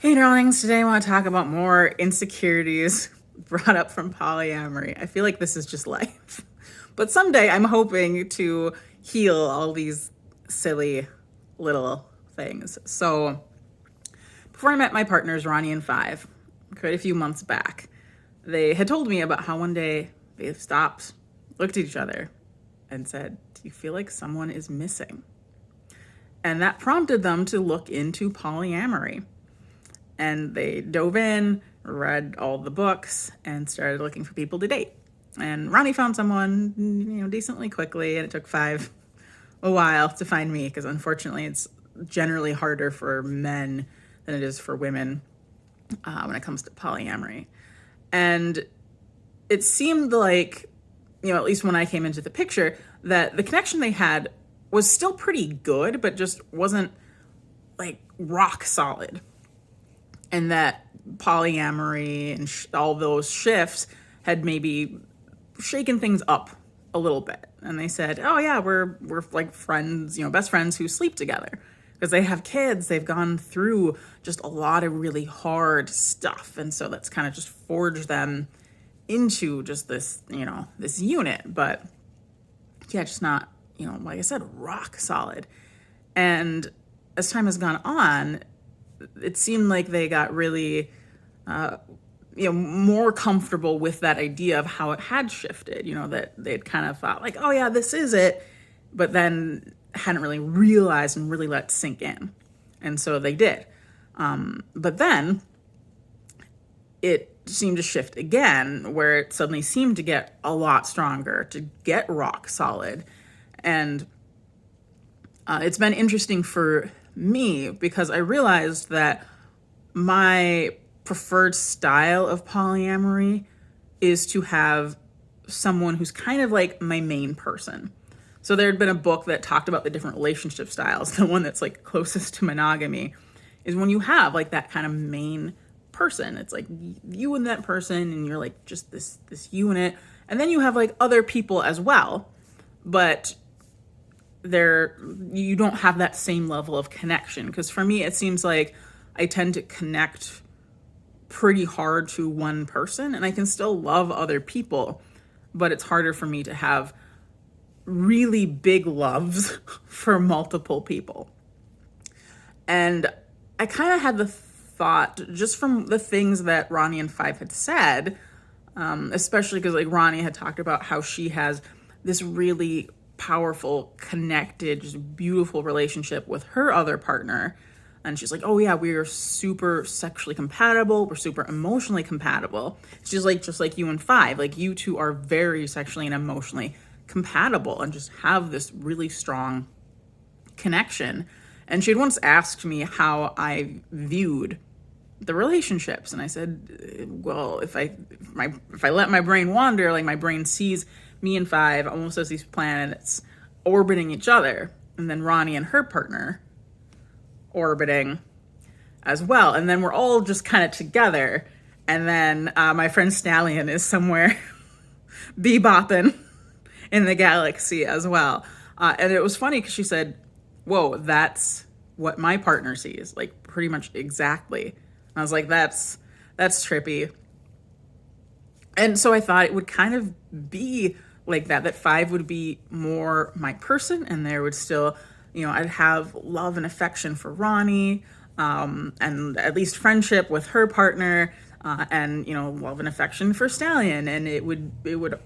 Hey darlings, today I want to talk about more insecurities brought up from polyamory. I feel like this is just life. But someday I'm hoping to heal all these silly little things. So before I met my partners, Ronnie and Five, quite a few months back, they had told me about how one day they stopped, looked at each other, and said, "Do you feel like someone is missing?" And that prompted them to look into polyamory. And they dove in, read all the books, and started looking for people to date. And Ronnie found someone, decently quickly, and it took Five a while to find me, because unfortunately it's generally harder for men than it is for women when it comes to polyamory. And it seemed like, at least when I came into the picture, that the connection they had was still pretty good, but just wasn't like rock solid. And that polyamory and all those shifts had maybe shaken things up a little bit. And they said, "Oh yeah, we're like friends, best friends who sleep together." Because they have kids, they've gone through just a lot of really hard stuff. And so that's kind of just forged them into just this, this unit. But yeah, just not, like I said, rock solid. And as time has gone on, it seemed like they got really, more comfortable with that idea of how it had shifted, that they'd kind of thought like, "Oh yeah, this is it," but then hadn't really realized and really let it sink in. And so they did. But then it seemed to shift again, where it suddenly seemed to get a lot stronger, to get rock solid. And it's been interesting for me because I realized that my preferred style of polyamory is to have someone who's kind of like my main person. So there had been a book that talked about the different relationship styles. The one that's like closest to monogamy is when you have like that kind of main person. It's like you and that person, and you're like just this unit. And then you have like other people as well, but you don't have that same level of connection. Because for me, it seems like I tend to connect pretty hard to one person, and I can still love other people, but it's harder for me to have really big loves for multiple people. And I kind of had the thought, just from the things that Ronnie and Five had said, especially because like Ronnie had talked about how she has this really powerful, connected, just beautiful relationship with her other partner. And she's like, "Oh yeah, we are super sexually compatible. We're super emotionally compatible." She's like, just like you and Five, like you two are very sexually and emotionally compatible and just have this really strong connection. And she had once asked me how I viewed the relationships. And I said, well, if I let my brain wander, like my brain sees me and Five almost as these planets orbiting each other, and then Ronnie and her partner orbiting as well, and then we're all just kind of together, and then my friend Stallion is somewhere bebopping in the galaxy as well. And it was funny because she said, "Whoa, that's what my partner sees, like pretty much exactly." And I was like, that's trippy. And so I thought it would kind of be like that Five would be more my person, and there would still, I'd have love and affection for Ronnie, and at least friendship with her partner, and, love and affection for Stallion. And it would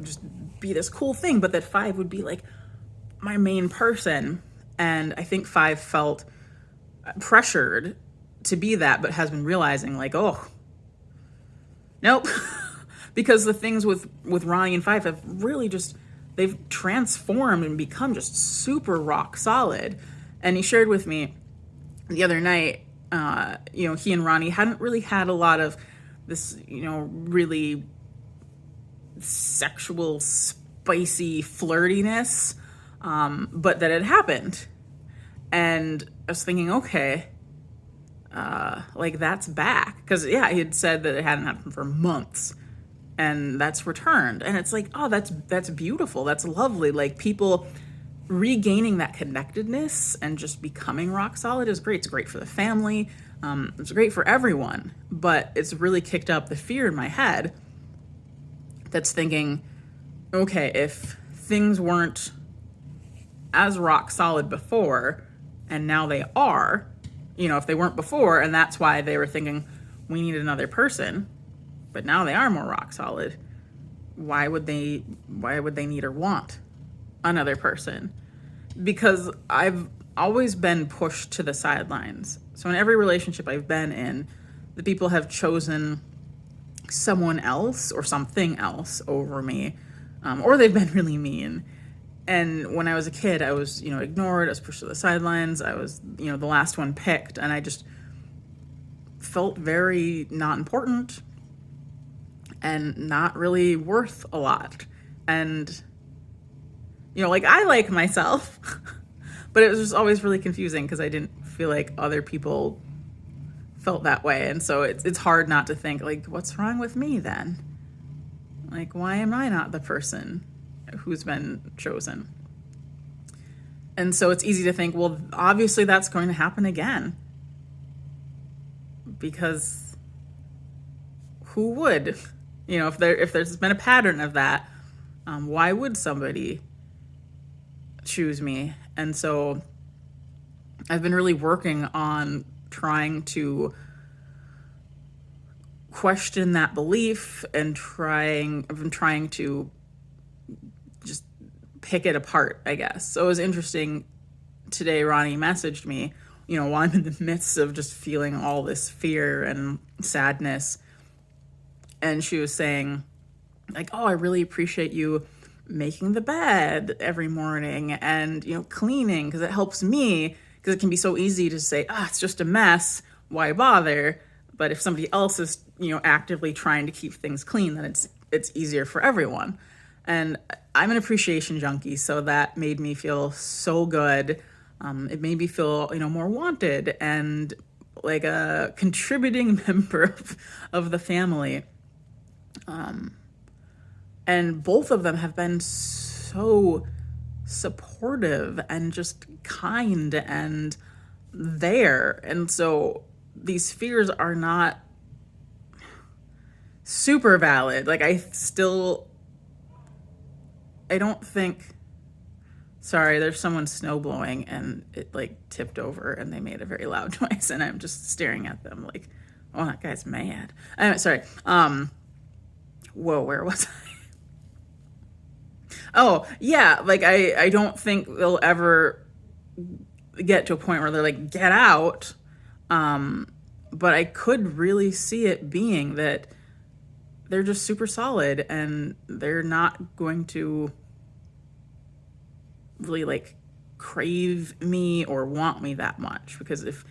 just be this cool thing, but that Five would be like my main person. And I think Five felt pressured to be that, but has been realizing like, oh, nope. Because the things with Ronnie and Five have really just, they've transformed and become just super rock solid. And he shared with me the other night, he and Ronnie hadn't really had a lot of this, really sexual, spicy flirtiness, but that had happened. And I was thinking, okay, like that's back. Because yeah, he had said that it hadn't happened for months. And that's returned. And it's like, oh, that's beautiful. That's lovely. Like people regaining that connectedness and just becoming rock solid is great. It's great for the family. It's great for everyone, but it's really kicked up the fear in my head that's thinking, okay, if things weren't as rock solid before and now they are, if they weren't before and that's why they were thinking we need another person, but now they are more rock solid, why would they need or want another person? Because I've always been pushed to the sidelines. So in every relationship I've been in, the people have chosen someone else or something else over me, or they've been really mean. And when I was a kid, I was, ignored, I was pushed to the sidelines, I was, the last one picked, and I just felt very not important and not really worth a lot. And, I like myself, but it was just always really confusing because I didn't feel like other people felt that way. And so it's hard not to think, like, what's wrong with me then? Like, why am I not the person who's been chosen? And so it's easy to think, well, obviously that's going to happen again. Because who would? If there's been a pattern of that, why would somebody choose me? And so I've been really working on trying to question that belief and I've been trying to just pick it apart, I guess. So it was interesting today, Ronnie messaged me, while I'm in the midst of just feeling all this fear and sadness. And she was saying, like, oh, I really appreciate you making the bed every morning and, cleaning, because it helps me, because it can be so easy to say, it's just a mess, why bother? But if somebody else is, actively trying to keep things clean, then it's easier for everyone. And I'm an appreciation junkie, so that made me feel so good. It made me feel, more wanted and like a contributing member of the family. And both of them have been so supportive and just kind and there. And so these fears are not super valid. Like, I don't think, sorry, there's someone snow blowing and it like tipped over and they made a very loud noise and I'm just staring at them like, oh, that guy's mad. Sorry. Whoa, where was I? Oh, yeah, like I don't think they'll ever get to a point where they're like, get out. But I could really see it being that they're just super solid and they're not going to really like crave me or want me that much. Because if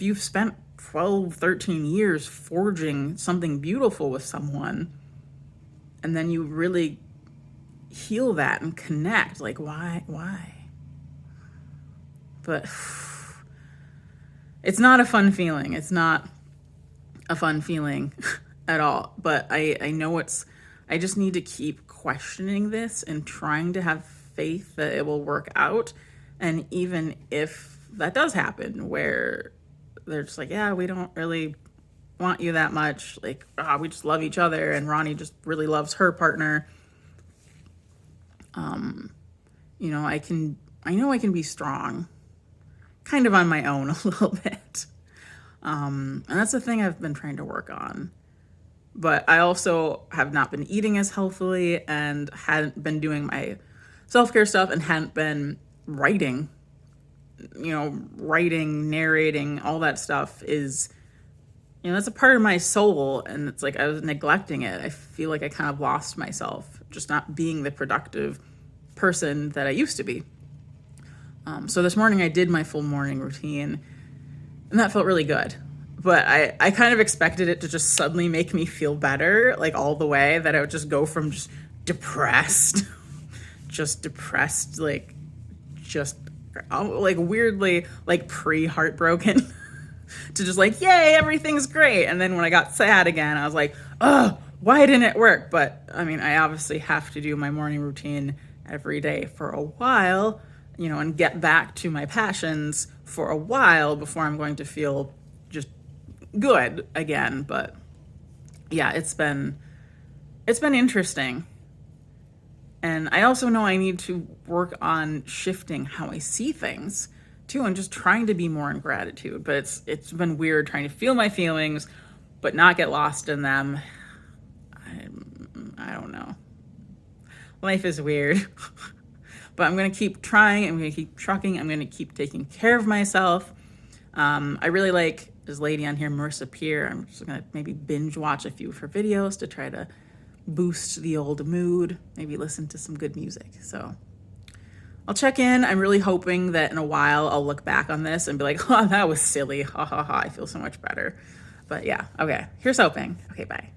you've spent 12, 13 years forging something beautiful with someone and then you really heal that and connect, like why? But it's not a fun feeling. It's not a fun feeling at all. But I know I just need to keep questioning this and trying to have faith that it will work out. And even if that does happen, where they're just like, yeah, we don't really want you that much. Like, we just love each other. And Ronnie just really loves her partner. I know I can be strong, kind of on my own a little bit. And that's the thing I've been trying to work on. But I also have not been eating as healthily and hadn't been doing my self-care stuff and hadn't been writing. Writing, narrating, all that stuff is, that's a part of my soul. And it's like I was neglecting it. I feel like I kind of lost myself, just not being the productive person that I used to be. So this morning I did my full morning routine and that felt really good. But I kind of expected it to just suddenly make me feel better, like all the way, that I would just go from just depressed, like weirdly, like pre-heartbroken to just like, yay, everything's great. And then when I got sad again, I was like, oh, why didn't it work? But I mean, I obviously have to do my morning routine every day for a while, and get back to my passions for a while before I'm going to feel just good again. But yeah, it's been interesting. And I also know I need to work on shifting how I see things too, and just trying to be more in gratitude. But it's been weird trying to feel my feelings, but not get lost in them. I don't know. Life is weird. But I'm going to keep trying. I'm going to keep trucking. I'm going to keep taking care of myself. I really like this lady on here, Marissa Peer. I'm just going to maybe binge watch a few of her videos to try to boost the old mood, maybe listen to some good music. So I'll check in. I'm really hoping that in a while I'll look back on this and be like, oh, that was silly. Ha ha ha. I feel so much better. But yeah, okay. Here's hoping. Okay, bye.